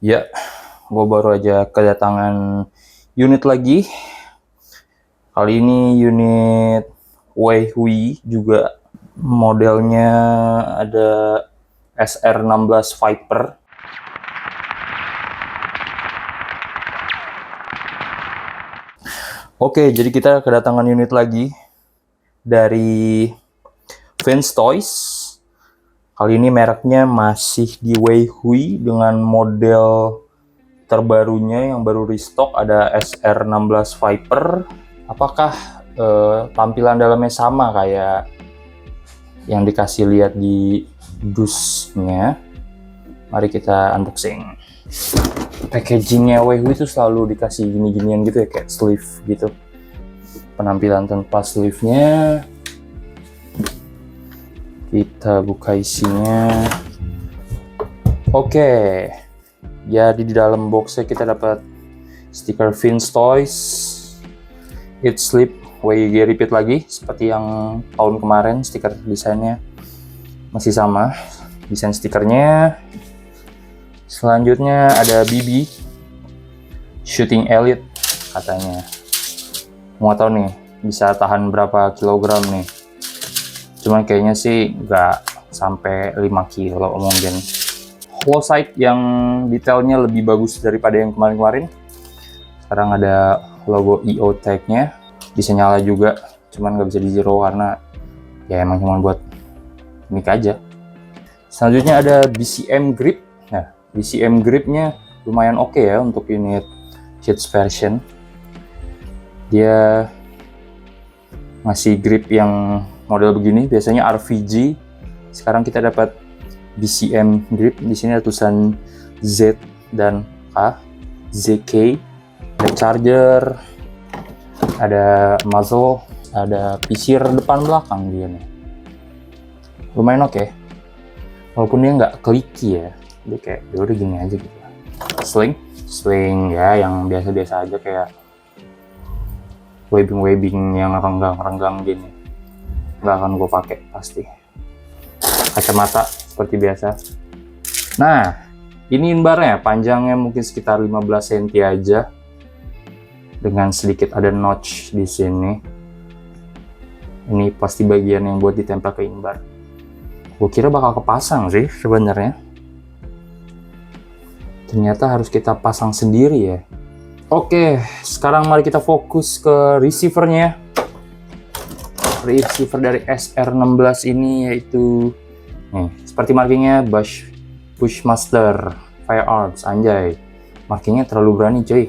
Ya, gue baru aja kedatangan unit lagi. Kali ini unit Weihui juga. Modelnya ada SR16 Viper. Oke, jadi kita kedatangan unit lagi dari Vince Toys. Kali ini mereknya masih di Weihui dengan model terbarunya yang baru restock, ada SR16 Viper. Apakah tampilan dalamnya sama kayak yang dikasih lihat di dusnya? Mari kita unboxing. Packagingnya Weihui itu selalu dikasih gini-ginian gitu ya, kayak sleeve gitu. Penampilan tanpa sleeve-nya. Kita buka isinya. Oke. Jadi di dalam boxnya kita dapat stiker Vince Toys, It Sleep WG repeat lagi seperti yang tahun kemarin. Stiker desainnya masih sama, desain stikernya. Selanjutnya ada BB Shooting Elite katanya. Mau tahu nih bisa tahan berapa kilogram nih? Cuman kayaknya sih nggak sampai 5 kilo mungkin. Whole side yang detailnya lebih bagus daripada yang kemarin-kemarin. Sekarang ada logo EO tag-nya, bisa nyala juga, cuman nggak bisa di zero karena ya emang cuma buat mic aja. Selanjutnya ada BCM grip. Nah, BCM gripnya lumayan oke ya untuk unit kids version. Dia masih grip yang model begini, biasanya RVG. Sekarang kita dapat BCM grip. Di sini ada tulisan Z dan K, ZK. Ada charger, ada muzzle, ada pisir depan belakang dia nih. Lumayan oke. Walaupun dia nggak clicky ya, dia kayak udah gini aja gitu. Sling ya yang biasa-biasa aja, kayak webbing yang renggang gini. Nggak akan gue pakai pasti. Kacamata seperti biasa. Nah, ini inbarnya panjangnya mungkin sekitar 15 cm aja, dengan sedikit ada notch di sini. Ini pasti bagian yang buat ditempel ke inbar. Gue kira bakal kepasang sih sebenarnya. Ternyata harus kita pasang sendiri ya. Oke, sekarang mari kita fokus ke receivernya. Receiver dari SR16 ini yaitu nih, seperti markingnya Bushmaster Firearms, anjay. Markingnya terlalu berani cuy.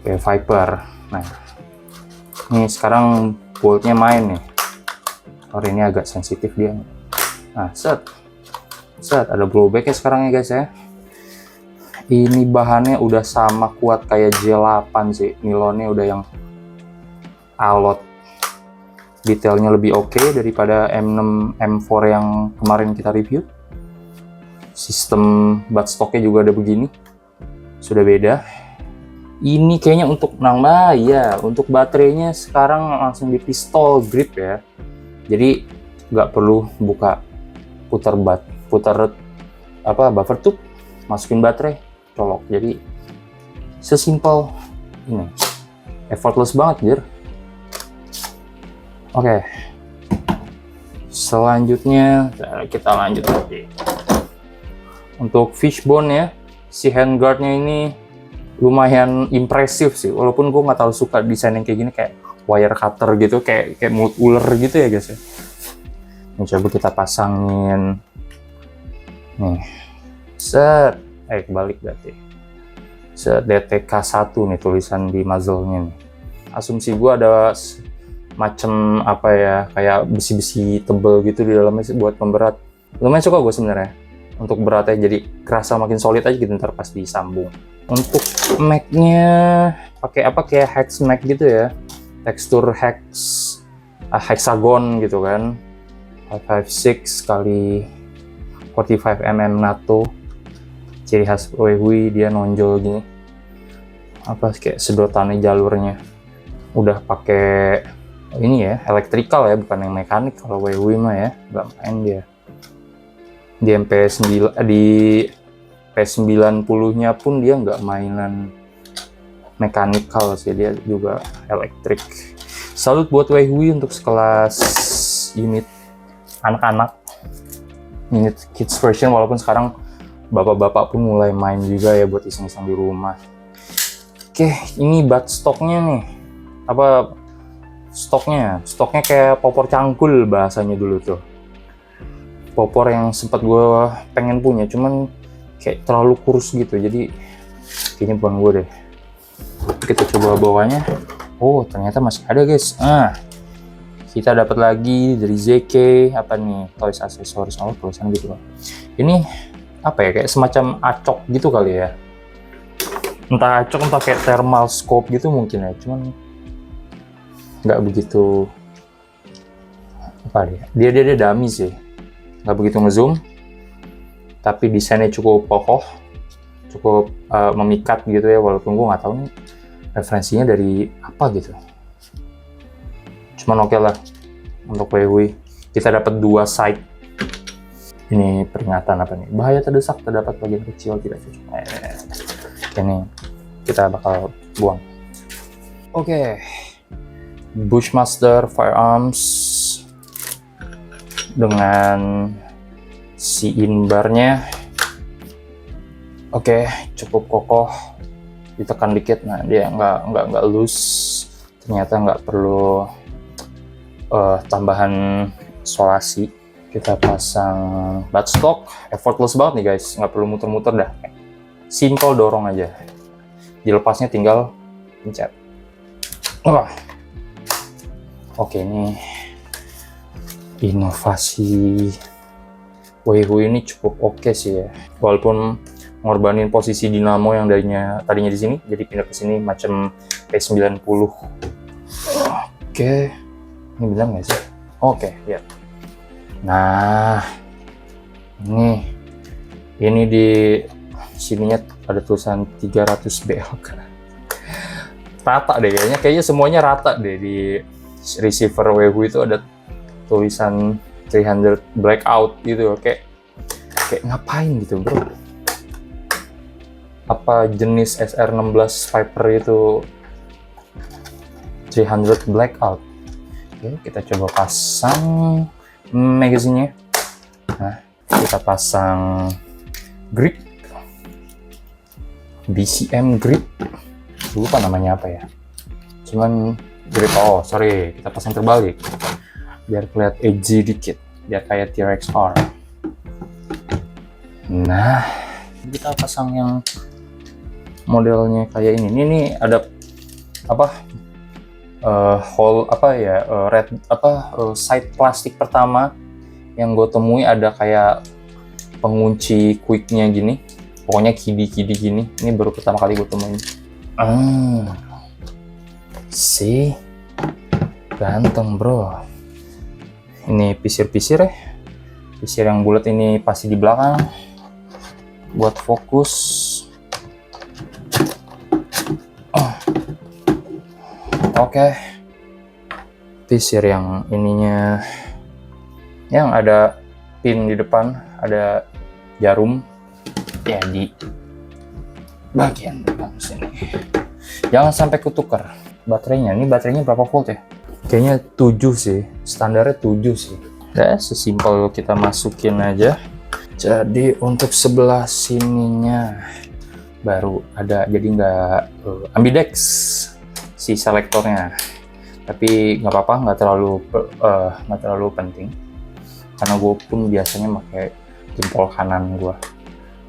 Kayak Viper. Nah, nih sekarang boltnya main nih. Oh, ini agak sensitif dia. Nah, set ada blowbacknya sekarang ya guys ya. Ini bahannya udah sama kuat kayak J8 sih. Nilonnya udah yang alot. Detailnya lebih oke daripada M6 M4 yang kemarin kita review. Sistem buttstocknya juga ada begini. Sudah beda. Ini kayaknya untuk nambah ya. Untuk baterainya sekarang langsung di pistol grip ya. Jadi nggak perlu buka putar buffer tube, masukin baterai, colok. Jadi sesimpel ini, effortless banget jir. Oke, selanjutnya kita lanjut lagi. Untuk fishbone ya, si handguardnya ini lumayan impresif sih. Walaupun gue nggak terlalu suka desain yang kayak gini, kayak wire cutter gitu, kayak mulut ular gitu ya guys ya. Ini coba kita pasangin. Nih, set, kebalik berarti. Set DTK1 nih tulisan di muzzle-nya nih. Asumsi gue ada macam apa ya, kayak besi-besi tebel gitu di dalamnya buat pemberat. Lumayan suka gue sebenarnya untuk beratnya, jadi kerasa makin solid aja gitu ntar pas disambung. Untuk mag-nya pakai apa, kayak hex mag gitu ya, tekstur hexagon gitu kan, 556 kali 45 mm NATO. Ciri khas Weihui dia nonjol gini, apa kayak sedotannya jalurnya udah pakai ini ya, electrical ya, bukan yang mekanik. Kalau Weihui mah ya nggak main dia. Di MP9 di P90-nya pun dia nggak mainan mechanical sih, dia juga elektrik. Salut buat Weihui untuk sekelas unit anak-anak, unit kids version, walaupun sekarang bapak-bapak pun mulai main juga ya buat iseng-iseng di rumah. Oke, ini stoknya nih. Apa stoknya kayak popor cangkul bahasanya dulu tuh. Popor yang sempat gue pengen punya, cuman kayak terlalu kurus gitu, jadi kayaknya bukan gue deh. Kita coba bawahnya. Oh, ternyata masih ada guys. Kita dapat lagi dari ZK, apa nih, toys aksesoris, tulisan gitu loh. Ini apa ya, kayak semacam acok gitu kali ya, entah acok entah kayak thermal scope gitu mungkin ya, cuman nggak begitu apa dia dummy sih, nggak begitu ngezoom, tapi desainnya cukup kokoh, cukup memikat gitu ya, walaupun gue nggak tahu nih referensinya dari apa gitu, cuman oke lah. Untuk Weihui kita dapat 2 side. Ini peringatan apa nih, bahaya terdesak, terdapat bagian kecil tidak cocok. Ini kita bakal buang. Oke. Bushmaster Firearms dengan si inbarnya. Oke, cukup kokoh, ditekan dikit, nah dia nggak loose. Ternyata nggak perlu tambahan isolasi. Kita pasang buttstock, effortless banget nih guys, nggak perlu muter-muter dah, simple dorong aja, dilepasnya tinggal pencet. Oke, ini inovasi Weihui ini cukup oke sih ya, walaupun ngorbanin posisi dinamo yang tadinya di sini, jadi pindah ke sini macam P90. Oke, ini benar nggak sih? Oke, lihat. Nah, ini di sininya ada tulisan 300 BLK. Rata deh kayaknya semuanya rata deh. Di receiver Weihui itu ada tulisan 300 blackout gitu, kayak ngapain gitu bro? Apa jenis SR16 Viper itu 300 blackout? Oke, kita coba pasang magazine-nya. Nah, kita pasang grip, BCM grip, lupa namanya apa ya, cuman grip. Oh sorry, kita pasang terbalik biar kelihatan edgy dikit, biar kayak T-Rex R. Nah, kita pasang yang modelnya kayak ini. Ini ada apa, hole apa ya, side plastik pertama yang gue temui, ada kayak pengunci quicknya gini, pokoknya kidi gini. Ini baru pertama kali gue temuin. Si ganteng bro. Ini pisir ya, pisir yang bulat ini pasti di belakang buat fokus. Oke, pisir yang ininya, yang ada pin di depan, ada jarum ya di bagian depan sini. Jangan sampai ketukar. Baterainya, ini baterainya berapa volt ya? Kayaknya 7 sih, standarnya 7 sih. Ya, sesimpel kita masukin aja. Jadi untuk sebelah sininya baru ada, jadi nggak ambidex si selektornya, tapi nggak apa-apa, nggak terlalu penting, karena gue pun biasanya pakai jempol kanan gue,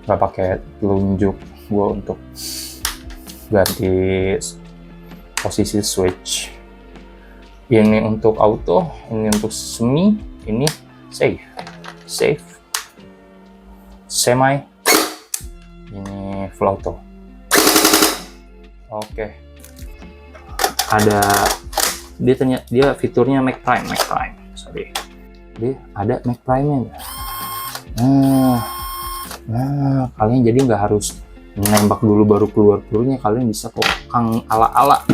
nggak pakai telunjuk gue untuk ganti posisi switch. Ini untuk auto, ini untuk semi, ini safe, semi, ini full auto. Oke. Ada dia fiturnya Mac Prime. Sorry. Dia ada Mac Prime-nya. Nah, kalian jadi nggak harus nembak dulu baru keluar pelurunya, kalian bisa kok ala-ala.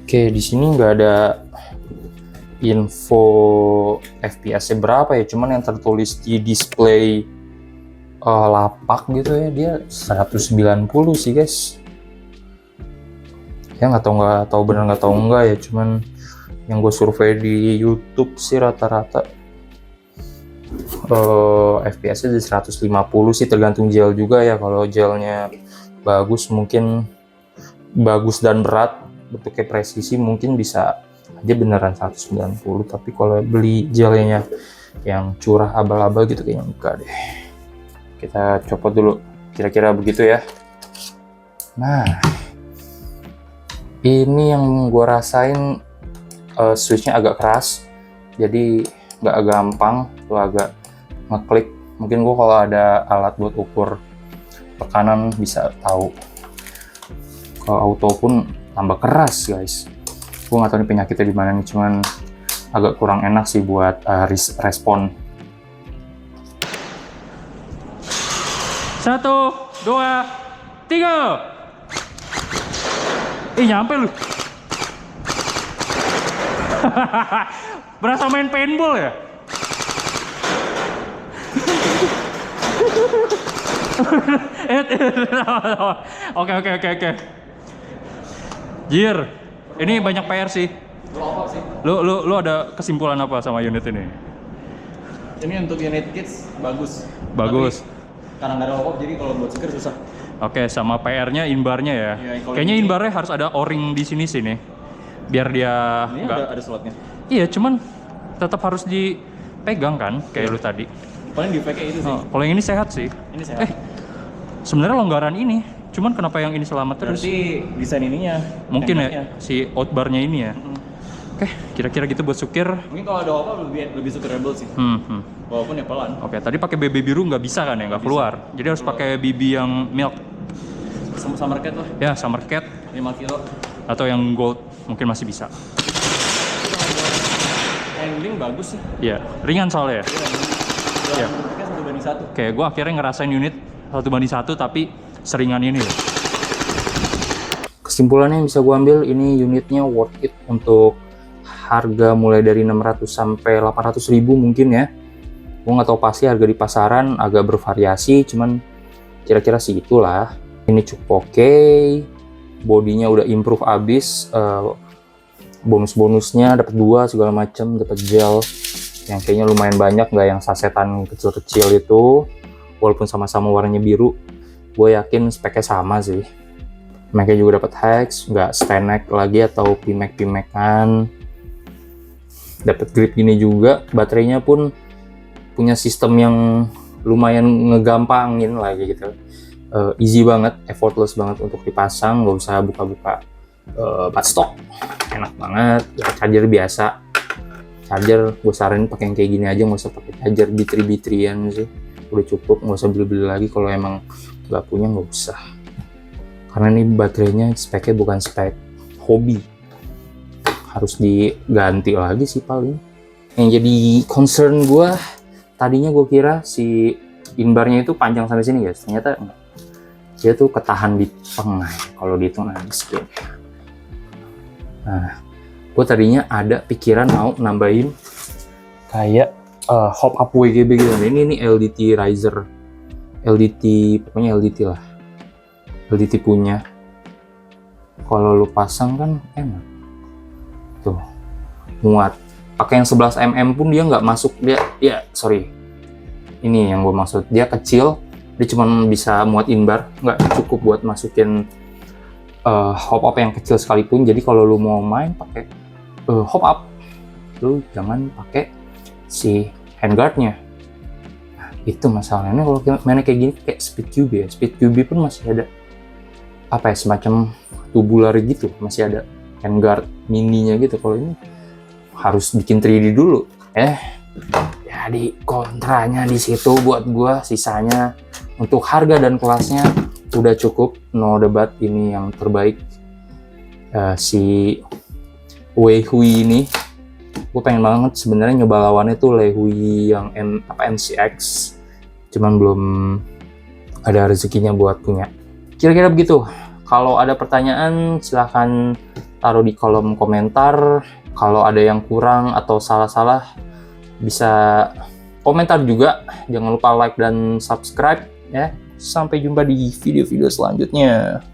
Oke, di sini nggak ada info FPS-nya berapa ya, cuman yang tertulis di display lapak gitu ya, dia 190 sih guys. Ya nggak tahu benar nggak tahu enggak ya, cuman yang gue survei di YouTube sih rata-rata FPS-nya di 150 sih, tergantung gel juga ya. Kalau gelnya bagus, mungkin bagus dan berat, bentuknya presisi, mungkin bisa aja beneran 190. Tapi kalau beli gelnya yang curah abal-abal gitu kayaknya enggak deh. Kita copot dulu, kira-kira begitu ya. Nah, ini yang gue rasain, switchnya agak keras, jadi nggak gampang tuh agak ngeklik. Mungkin gue kalau ada alat buat ukur tekanan bisa tahu. Kalau auto pun tambah keras guys. Gue nggak tahu nih penyakitnya di mana nih, cuman agak kurang enak sih buat respon. 1, 2, 3. Nyampe lu. Berasa main paintball ya? Oke. Jir, ini banyak PR sih. Lu ada kesimpulan apa sama unit ini? Ini untuk unit kits bagus. Bagus. Tapi, karena nggak ada hop, jadi kalau buat seker susah. Oke, sama PR-nya inbarnya ya. Kayaknya inbarnya harus ada o-ring di sini nih, biar dia ini ada slotnya. Iya, cuman tetap harus dipegang kan, kayak lu tadi. Paling defect-nya itu sih. Kalau yang ini sehat sih. Ini sehat. Sebenarnya longgaran ini, cuman kenapa yang ini selamat terus? Berarti desain ininya. Mungkin ya, si outbarnya ini ya. Oke, kira-kira gitu buat sukir. Mungkin kalau ada hop lebih sukirable sih. Walaupun ya pelan. Oke, tadi pakai BB biru nggak bisa kan ya, nggak keluar. Jadi harus pakai BB yang milk. Summer Cat lah. Ya, Summer Cat 5 kilo. atau yang gold mungkin masih bisa. Handling bagus sih. Iya, ringan soalnya ya. Iya. 1:1. Oke, gue akhirnya ngerasain unit 1:1 tapi seringan ini ya. Kesimpulannya yang bisa gue ambil, ini unitnya worth it untuk harga mulai dari 600 sampai 800 ribu mungkin ya. Gue nggak tahu pasti harga di pasaran, agak bervariasi, cuman kira-kira sih itulah. Ini cukup oke, bodinya udah improve abis, bonus-bonusnya dapat 2 segala macam, dapat gel yang kayaknya lumayan banyak, nggak yang sasetan kecil-kecil itu. Walaupun sama-sama warnanya biru, gue yakin speknya sama sih. Mic-nya juga dapat hex, nggak stanek lagi atau pimek-pimekan. Dapat grip gini juga, baterainya pun punya sistem yang lumayan ngegampangin lagi gitu. Easy banget, effortless banget untuk dipasang, nggak usah buka-buka stok, enak banget. Ya, charger biasa, charger gue saranin pakai yang kayak gini aja, nggak usah pakai charger bitri-bitrian sih, udah cukup, nggak usah beli-beli lagi. Kalau emang nggak punya nggak usah, karena ini baterainya speknya bukan spek hobi, harus diganti lagi sih paling. Yang jadi concern gue, tadinya gue kira si inbarnya itu panjang sampai sini guys, ternyata enggak. Dia tuh ketahan di tengah kalau dihitung segini. Nah, gue tadinya ada pikiran mau nambahin kayak hop up WGB gitu. Ini LDT riser, LDT pokoknya LDT lah, LDT punya. Kalau lu pasang kan enak tuh, muat. Pakai yang 11 mm pun dia nggak masuk, ini yang gue maksud, dia kecil, dia cuma bisa muat inbar, nggak cukup buat masukin hop up yang kecil sekalipun. Jadi kalau lu mau main pakai hop up, lu jangan pakai si handguardnya. Nah, itu masalahnya kalau mainnya kayak gini, kayak Speed QB ya. Speed QB pun masih ada apa ya, semacam tubular gitu, masih ada handguard mininya gitu. Kalau ini harus bikin 3D dulu. Jadi kontranya di situ buat gua, sisanya untuk harga dan kelasnya udah cukup, no debat, ini yang terbaik. Si Weihui ini, gue pengen banget sebenarnya nyoba lawannya tuh Weihui yang NCX, cuman belum ada rezekinya buat punya. Kira-kira begitu. Kalau ada pertanyaan silahkan taruh di kolom komentar. Kalau ada yang kurang atau salah-salah bisa komentar juga. Jangan lupa like dan subscribe ya. Sampai jumpa di video-video selanjutnya.